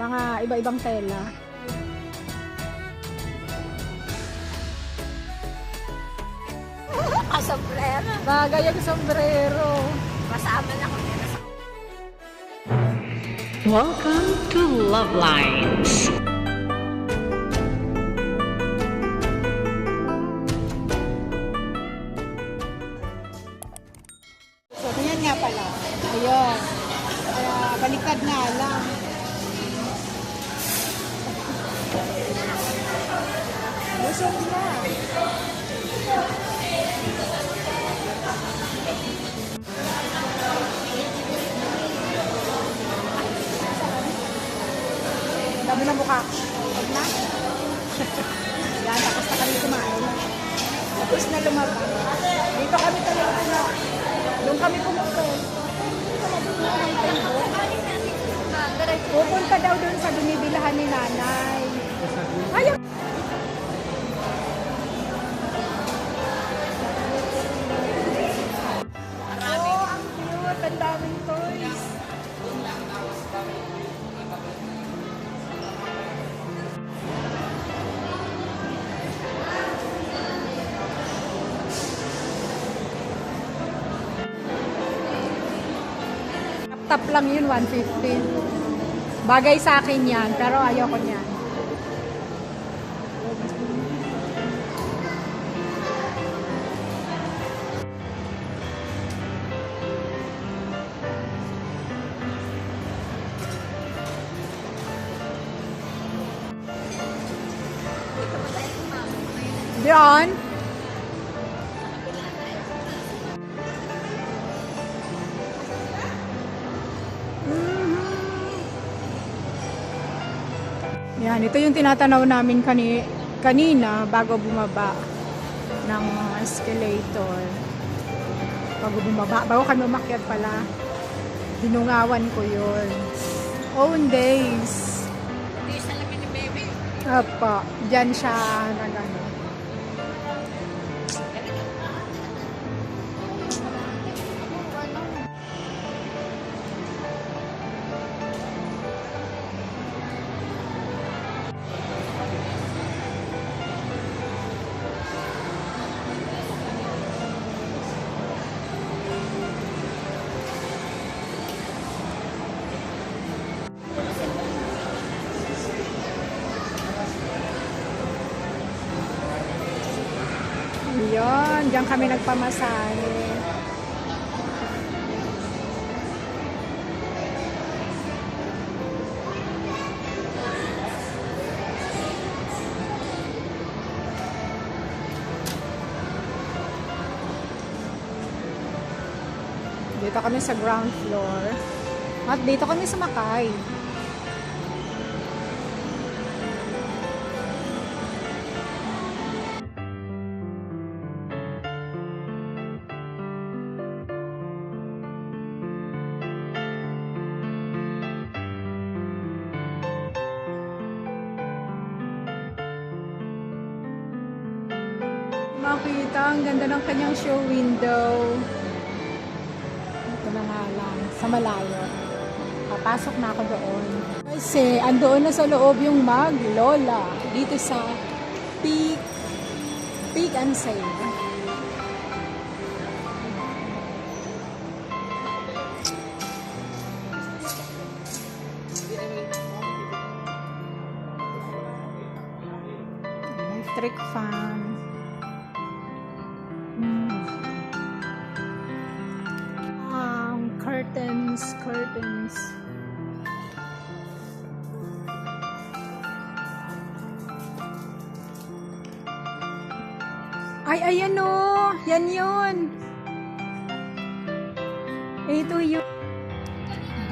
Mga iba-ibang tela. Sombrero. Bagay yung sombrero. Masama na kami. Welcome to Love Lines. So, ganyan nga pala. Ayun. Kaya, baliktad nga lang. Busog na. Dami na mukha. Huwag na. Yan, tapos na kami kumain. Tapos na lumabas. Dito kami talaga na. Doon kami pumunta. Pupunta daw doon sa binibilahan ni nanay. Ayaw! Oh, ang cute! Ang daming toys. Tap lang yun, 150. Bagay sa akin yan, pero ayoko niyan. Diyan? Yan, ito yung tinatanaw namin kanina bago bumaba ng escalator. Bago kami umakyat pala, dinungawan ko yun. Own days. Hindi sa lamin ni baby. Apa, dyan siya nagano. Yun, diyan kami nagpamasahe. Dito kami sa ground floor. At dito kami sumakay. Makita, ang ganda ng kanyang show window. Ito na nga lang, sa malayo. Papasok na ako doon. Kasi, andoon na sa loob yung Mag-Lola. Dito sa Peak and Save. Electric fan. Curtains. Ay, ayan o. Yan yun. Ito yung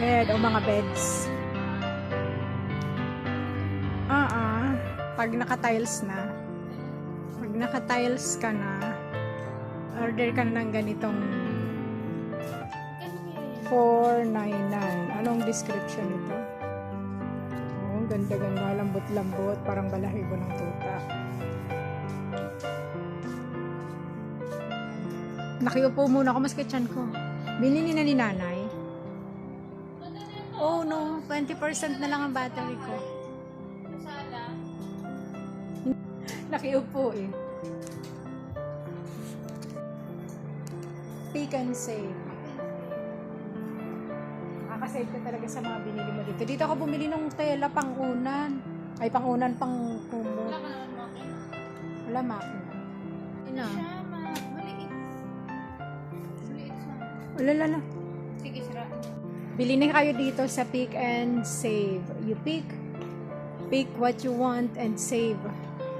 bed o mga beds. Pag naka-tiles na. Pag naka-tiles ka na, order ka na ng ganitong 499. Anong description nito? Oh, ganda-ganda, lambot-lambot, parang balahibo ng tuta. Nakiupo muna ako, mas kitchen ko. Binili na ni nanay. Oh no. 20% na lang ang battery ko. Nakiupo eh. Pick and save. Makakasave ka talaga sa mga binili mo dito. Dito ako bumili ng tela pang-unan. Ay, pang-unan, pang-kumot. Wala ka naman makina. Wala makina. Ina. Siya, maliit. Maliit siya. Wala, lala. Sige, siraan. Bili na kayo dito sa Pick and Save. You pick what you want and save.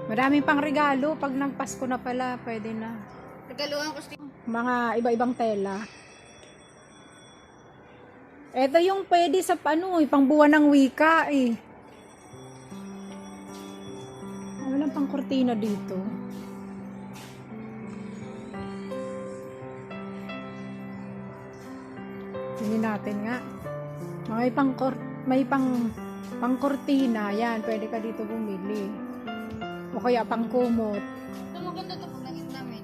Maraming pang regalo. Pag nang Pasko na pala, pwede na. Regaluhan ko si... Mga iba-ibang tela. Ito yung pwede sa pangbuwan ng wika eh. Walang pang kurtina dito. Tingnan natin nga. May pang kurtina, yan, pwede ka dito bumili. O kaya pang kumot. Ito maganda ito pag naging damit.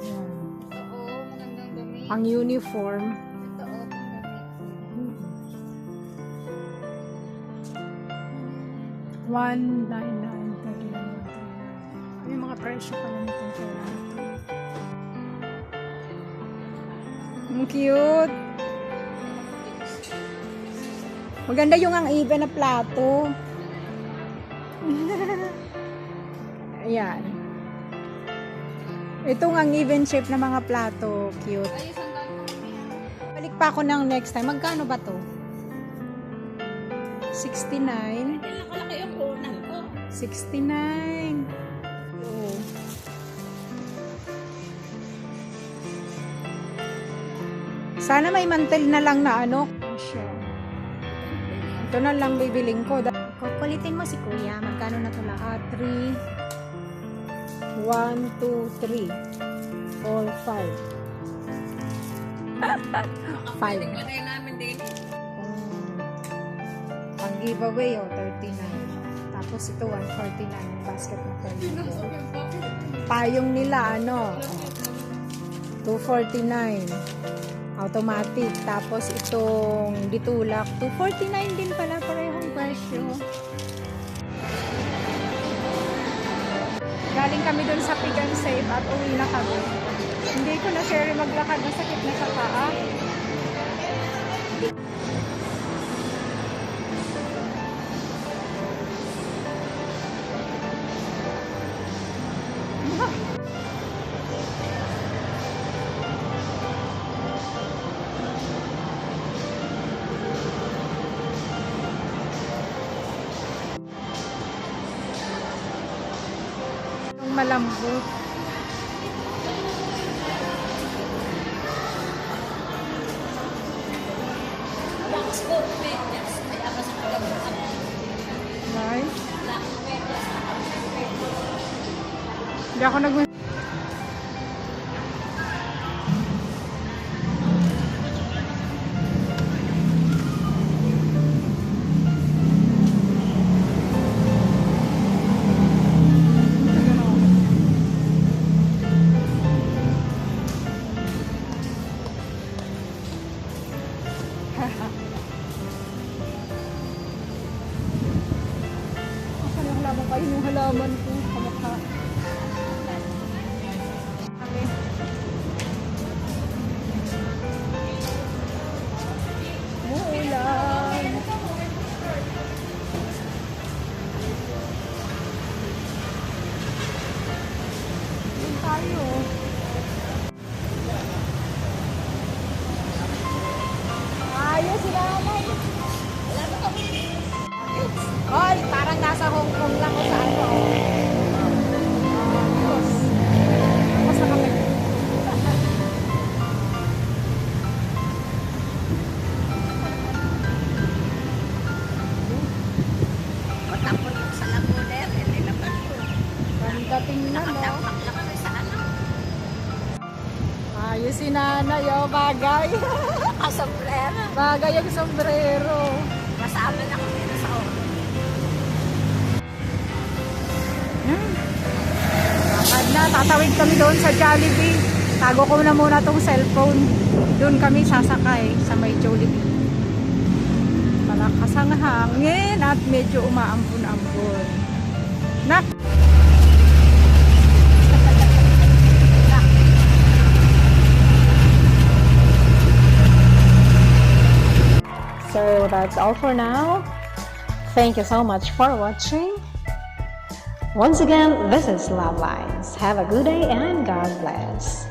Yan. Ito magandang damit. Pang uniform. Ito pang damit. 199 yung mga presyo pa lang itong pera ito. Ang cute. Maganda yung ang even na plato. Ayan. Itong ang even shape na mga plato. Cute. Ay, isang gano'n kami. Balik pa ako ng next time. Magkano ba to? 69. Kailan kalaki yung kunan ko? 69. Oo. Sana may mantel na lang na ano. Siya. Ito na lang bibiling ko. Kukulitin mo si kuya. Magkano na ito lahat? 3, 1, 2, 3, 4, 5. 5. Lagay namin din. Pang giveaway, 39. Tapos ito, 149 yung basket na pwede. Payong nila, 249. Automatic. Tapos itong ditulak, 249 din pala, parehong presyo. Galing kami dun sa Pick and Save at uwi na kami. Hindi ko na share maglakad, masakit na sa paa. Yung malambot. Black scope medyas. Kaya kasi pagkabutan. Nice. Black medyas. Hindi ako nag... Ang halaman pa yung halaman ko. Kamukha. Kami. Muulan. Doon tayo. Ayos sila naman. Oy, parang nasa Hong Kong lang o sa ano. Ayos. Tapos na kami. Matapon yung sa Laguner. Hindi naman yun. Ganda tingnan, no? Nakatampak lang kami sa ano. Ayos si nanay, oh, bagay. Kasombrero. Bagay yung sombrero. Kasama na kami na sa oras. Lakad na, tatawid kami doon sa Jollibee. Tago ko na muna tong cellphone. Doon kami sasakay sa may Jollibee. malakas ang hangin at medyo umaambon-ambon. Nak! So that's all for now. Thank you so much for watching. Once again, this is Love Lines. Have a good day and God bless.